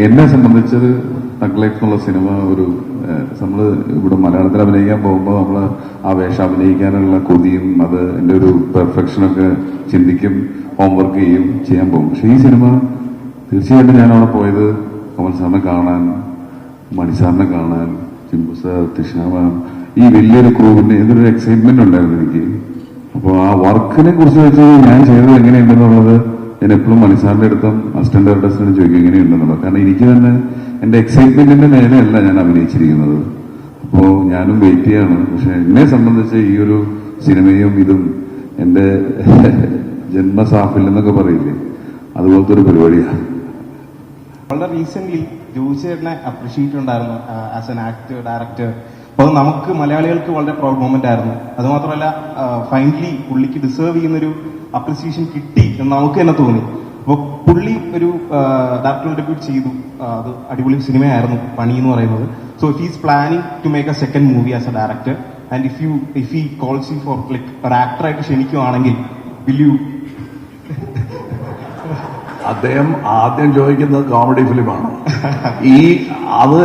എന്നെ സംബന്ധിച്ചത് thug life എന്നുള്ള cinema ഒരു നമ്മള് ഇവിടെ മലയാളത്തിൽ അഭിനയിക്കാൻ പോകുമ്പോൾ നമ്മള് ആ വേഷം അഭിനയിക്കാനുള്ള കൊതിയും അത് എന്റെ ഒരു പെർഫെക്ഷനൊക്കെ ചിന്തിക്കും, ഹോംവർക്ക് ചെയ്യാൻ പോകും. പക്ഷെ ഈ സിനിമ തീർച്ചയായിട്ടും ഞാൻ അവിടെ പോയത് കമൽ സാറിനെ കാണാൻ, മണി സാറിനെ കാണാൻ, ചിമ്പു സാർ, തൃഷ്ണ മാം, ഈ വലിയൊരു ക്രൂവിന്റെ ഇതൊരു എക്സൈറ്റ്മെന്റ് ഉണ്ടായിരുന്നു എനിക്ക്. അപ്പോൾ ആ വർക്കിനെ കുറിച്ച് വെച്ച് ഞാൻ ചെയ്തത് എങ്ങനെയുണ്ടെന്നുള്ളത് ഞാൻ എപ്പോഴും മണിസാറിന്റെ അടുത്തും അസിസ്റ്റന്റ് ഡയറക്ടേഴ്സിനും ചോദിക്കും എങ്ങനെയുണ്ടെന്നുള്ളത്. കാരണം എനിക്ക് തന്നെ എന്റെ എക്സൈറ്റ്മെന്റിന്റെ മേലെയല്ല ഞാൻ അഭിനയിച്ചിരിക്കുന്നത്. അപ്പോ ഞാനും വെയിറ്റ് ചെയ്യാണ്. പക്ഷെ എന്നെ സംബന്ധിച്ച് ഈ ഒരു സിനിമയും ഇതും എന്റെ ജന്മസാഫിൽ എന്നൊക്കെ പറയില്ലേ, അതുപോലത്തെ ഒരു പരിപാടിയാണ്. വളരെ റീസെന്റ് ജോസിയേട്ടനെ അപ്രീഷിയേറ്റ് ഉണ്ടായിരുന്നു ആസ് എൻ ആക്ടർ, ഡയറക്ടർ. അപ്പോൾ നമുക്ക് മലയാളികൾക്ക് വളരെ പ്രൗഡ് മൊമെന്റ് ആയിരുന്നു. അതുമാത്രമല്ല ഫൈനലി പുള്ളിക്ക് ഡിസേർവ് ചെയ്യുന്നൊരു അപ്രിസിയേഷൻ കിട്ടി എന്ന് നമുക്ക് തന്നെ തോന്നി. അപ്പോൾ പുള്ളി ഒരു ഡയറക്ടർ ഡെബ്യൂട്ട് ചെയ്തു. അത് അടിപൊളി സിനിമയായിരുന്നു പണി എന്ന് പറയുന്നത്. So if is planning to make a second movie as a director and if he calls you for like ഒരു ആക്ടറായിട്ട് ക്ഷണിക്കുവാണെങ്കിൽ വിൽ യു? അദ്ദേഹം ആദ്യം ചോദിക്കുന്നത് കോമഡി ഫിലിമാണ്. അത്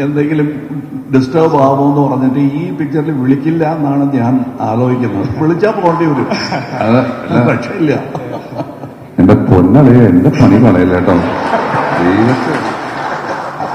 എന്തെങ്കിലും ഡിസ്റ്റർബ് ആവുമെന്ന് പറഞ്ഞിട്ട് ഈ പിക്ചറിൽ വിളിക്കില്ല എന്നാണ് ഞാൻ ആലോചിക്കുന്നത്. വിളിച്ചാൽ പോകേണ്ടി വരും, രക്ഷയില്ല. എന്റെ പൊന്നളേ, എന്റെ പണി കളയില്ല കേട്ടോ.